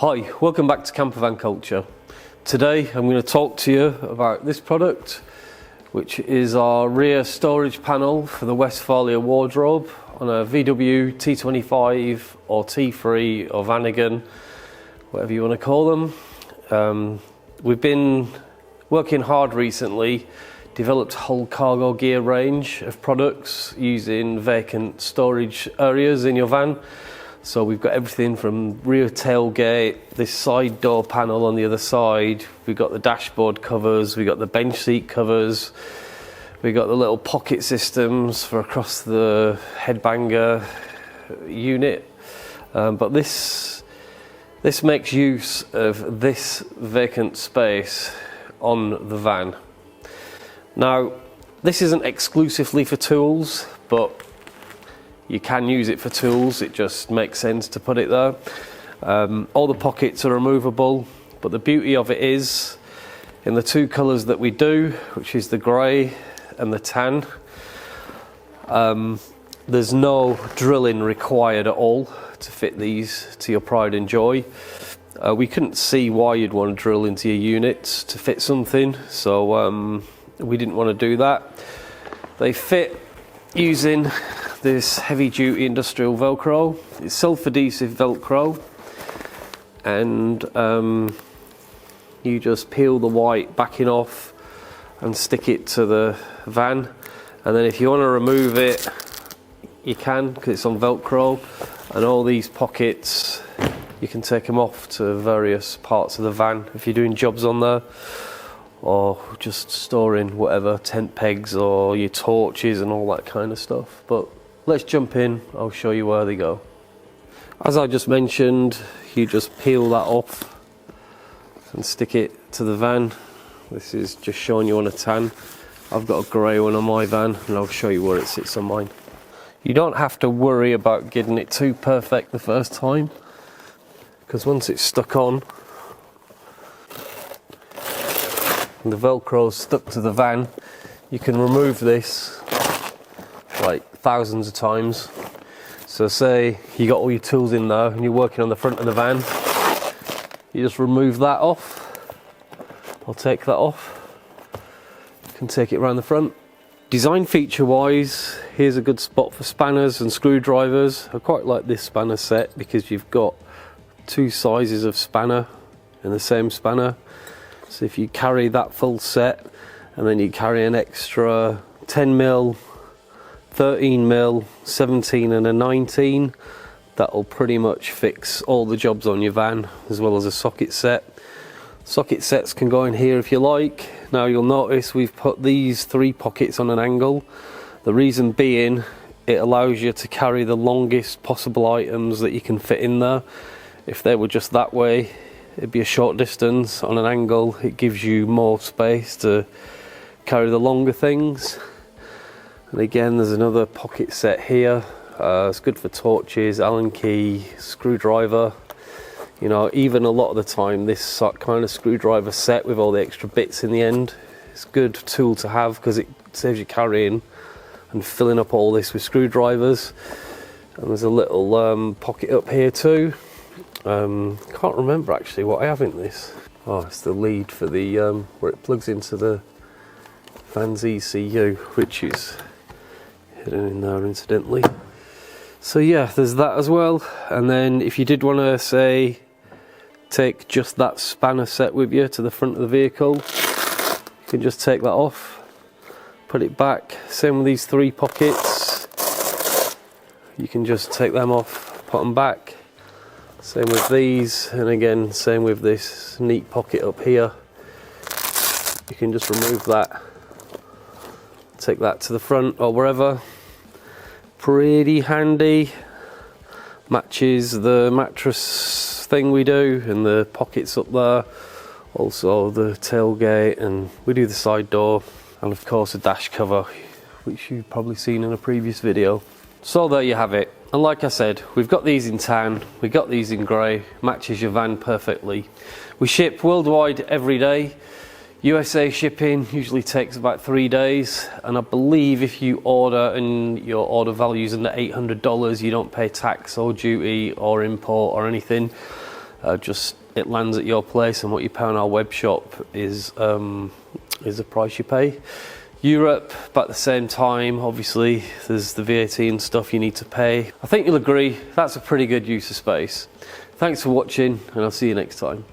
Hi, welcome back to Campervan Culture. Today I'm going to talk to you about this product, which is our rear storage panel for the Westfalia wardrobe on a VW T25 or T3 or Vanagon, whatever you want to call them. We've been working hard recently, developed a whole cargo gear range of products using vacant storage areas in your van. So we've got everything from rear tailgate, this side door panel on the other side, we've got the dashboard covers, we've got the bench seat covers, we've got the little pocket systems for across the headbanger unit. But this makes use of this vacant space on the van. Now, this isn't exclusively for tools, but you can use it for tools. It just makes sense to put it there. All the pockets are removable, but the beauty of it is, in the two colours that we do, which is the grey and the tan, there's no drilling required at all to fit these to your pride and joy. We couldn't see why you'd want to drill into your units to fit something, so we didn't want to do that. They fit using this heavy duty industrial Velcro. It's self-adhesive Velcro, and you just peel the white backing off and stick it to the van, and then if you want to remove it you can, because it's on Velcro. And all these pockets, you can take them off to various parts of the van if you're doing jobs on there, or just storing whatever, tent pegs or your torches and all that kind of stuff. But let's jump in, I'll show you where they go. As I just mentioned, you just peel that off and stick it to the van. This is just showing you on a tan. I've got a grey one on my van, and I'll show you where it sits on mine. You don't have to worry about getting it too perfect the first time, because once it's stuck on, and the Velcro's stuck to the van, you can remove this like thousands of times. So say you got all your tools in there and you're working on the front of the van, you just remove that off. I'll take that off. You can take it around the front. Design feature wise, here's a good spot for spanners and screwdrivers. I quite like this spanner set because you've got two sizes of spanner in the same spanner. So if you carry that full set and then you carry an extra 10mm, 13mm, 17 and a 19, that'll pretty much fix all the jobs on your van, as well as a socket set. Socket sets can go in here if you like. Now you'll notice we've put these three pockets on an angle. The reason being, it allows you to carry the longest possible items that you can fit in there. If they were just that way, it'd be a short distance. On an angle, it gives you more space to carry the longer things. And again, there's another pocket set here. It's good for torches, Allen key, screwdriver. You know, even a lot of the time, this kind of screwdriver set with all the extra bits in the end, it's a good tool to have because it saves you carrying and filling up all this with screwdrivers. And there's a little pocket up here too. Can't remember actually what I have in this. Oh, it's the lead for the where it plugs into the van's ECU, which is hidden in there incidentally. So yeah, there's that as well. And then if you did want to say take just that spanner set with you to the front of the vehicle, you can just take that off, put it back. Same with these three pockets, you can just take them off, put them back. Same with these, and again same with this neat pocket up here. You can just remove that, take that to the front or wherever. Pretty handy, matches the mattress thing we do and the pockets up there, also the tailgate, and we do the side door, and of course a dash cover, which you've probably seen in a previous video. So there you have it. And like I said, we've got these in tan, we got these in grey, matches your van perfectly. We ship worldwide every day. USA shipping usually takes about 3 days, and I believe if you order and your order value is under $800, you don't pay tax or duty or import or anything. just it lands at your place, and what you pay on our web shop is the price you pay. Europe, about the same time, obviously there's the VAT and stuff you need to pay. I think you'll agree that's a pretty good use of space. Thanks for watching, and I'll see you next time.